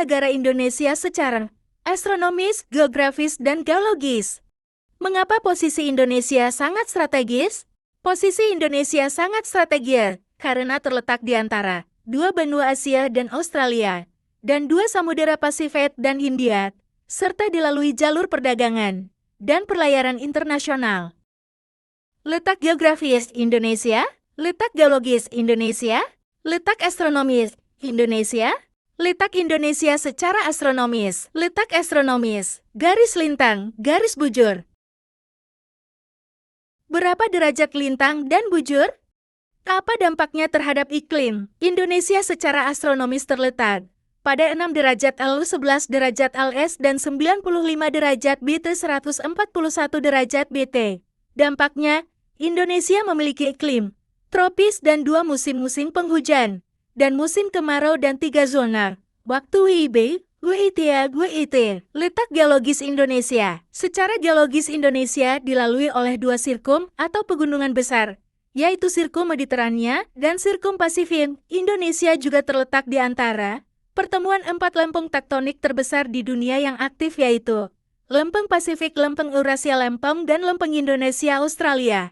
negara Indonesia secara astronomis, geografis, dan geologis. Mengapa posisi Indonesia sangat strategis? Posisi Indonesia sangat strategis karena terletak di antara dua benua Asia dan Australia, dan dua samudera Pasifik dan Hindia, serta dilalui jalur perdagangan dan perlayaran internasional. Letak geografis Indonesia, letak geologis Indonesia, letak astronomis Indonesia, letak Indonesia secara astronomis, letak astronomis, garis lintang, garis bujur. Berapa derajat lintang dan bujur? Apa dampaknya terhadap iklim? Indonesia secara astronomis terletak pada 6 derajat L, 11 derajat LS, dan 95 derajat BT, 141 derajat BT. Dampaknya, Indonesia memiliki iklim tropis dan 2 musim penghujan, dan musim kemarau dan 3 zona waktu WIB, WIT. Letak geologis Indonesia. Secara geologis Indonesia dilalui oleh 2 sirkum atau pegunungan besar, yaitu Sirkum Mediterania dan Sirkum Pasifik. Indonesia juga terletak di antara pertemuan 4 lempeng tektonik terbesar di dunia yang aktif, yaitu Lempeng Pasifik, Lempeng Eurasia, Lempeng dan Lempeng Indonesia Australia,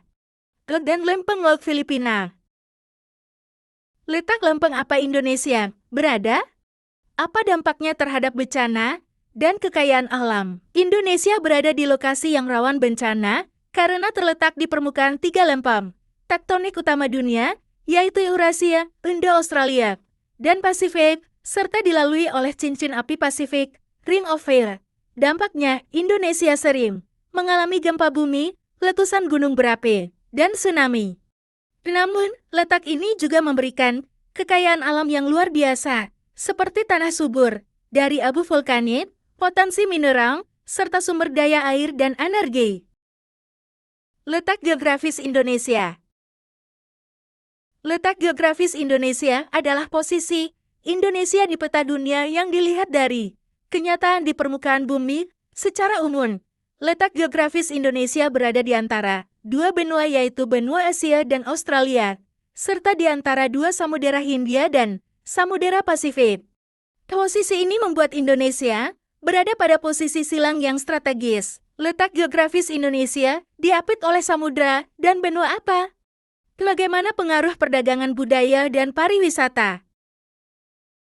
dan Lempeng Laut Filipina. Letak lempeng apa Indonesia berada? Apa dampaknya terhadap bencana dan kekayaan alam? Indonesia berada di lokasi yang rawan bencana karena terletak di permukaan 3 lempeng tektonik utama dunia, yaitu Eurasia, Indo-Australia, dan Pasifik, serta dilalui oleh cincin api Pasifik, Ring of Fire. Dampaknya, Indonesia sering mengalami gempa bumi, letusan gunung berapi, dan tsunami. Namun, letak ini juga memberikan kekayaan alam yang luar biasa, seperti tanah subur dari abu vulkanik, potensi mineral, serta sumber daya air dan energi. Letak geografis Indonesia. Letak geografis Indonesia adalah posisi Indonesia di peta dunia yang dilihat dari kenyataan di permukaan bumi. Secara umum, letak geografis Indonesia berada di antara 2 benua, yaitu benua Asia dan Australia, serta di antara 2 samudera Hindia dan samudera Pasifik. Posisi ini membuat Indonesia berada pada posisi silang yang strategis. Letak geografis Indonesia diapit oleh samudra dan benua apa? Bagaimana pengaruh perdagangan budaya dan pariwisata?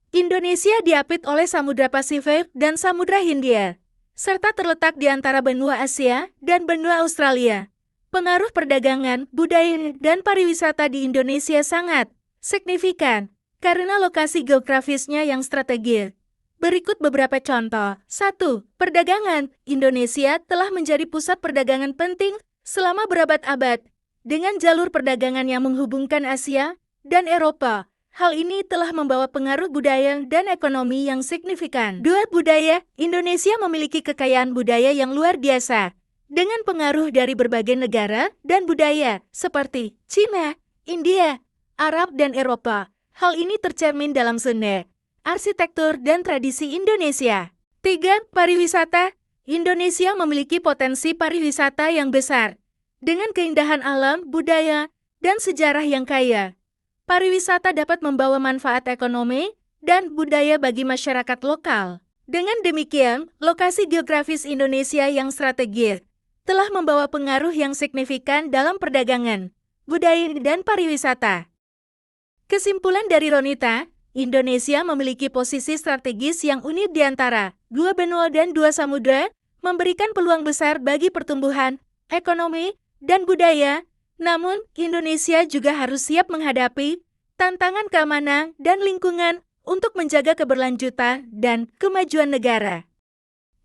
Indonesia diapit oleh Samudra Pasifik dan Samudra Hindia, serta terletak di antara benua Asia dan benua Australia. Pengaruh perdagangan, budaya, dan pariwisata di Indonesia sangat signifikan karena lokasi geografisnya yang strategis. Berikut beberapa contoh. 1. Perdagangan. Indonesia telah menjadi pusat perdagangan penting selama berabad-abad dengan jalur perdagangan yang menghubungkan Asia dan Eropa. Hal ini telah membawa pengaruh budaya dan ekonomi yang signifikan. 2. Budaya. Indonesia memiliki kekayaan budaya yang luar biasa dengan pengaruh dari berbagai negara dan budaya seperti Cina, India, Arab, dan Eropa. Hal ini tercermin dalam seni, arsitektur, dan tradisi Indonesia. 3. Pariwisata. Indonesia memiliki potensi pariwisata yang besar dengan keindahan alam, budaya, dan sejarah yang kaya. Pariwisata dapat membawa manfaat ekonomi dan budaya bagi masyarakat lokal. Dengan demikian, lokasi geografis Indonesia yang strategis telah membawa pengaruh yang signifikan dalam perdagangan, budaya, dan pariwisata. Kesimpulan dari Ronita, Indonesia memiliki posisi strategis yang unik di antara 2 benua dan 2 samudra, memberikan peluang besar bagi pertumbuhan, ekonomi, dan budaya. Namun, Indonesia juga harus siap menghadapi tantangan keamanan dan lingkungan untuk menjaga keberlanjutan dan kemajuan negara.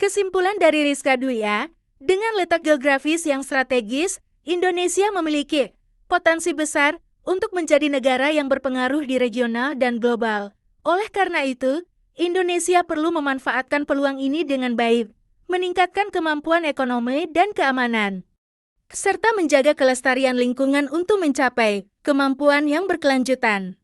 Kesimpulan dari Rizka Duya, dengan letak geografis yang strategis, Indonesia memiliki potensi besar untuk menjadi negara yang berpengaruh di regional dan global. Oleh karena itu, Indonesia perlu memanfaatkan peluang ini dengan baik, meningkatkan kemampuan ekonomi dan keamanan, serta menjaga kelestarian lingkungan untuk mencapai kemampuan yang berkelanjutan.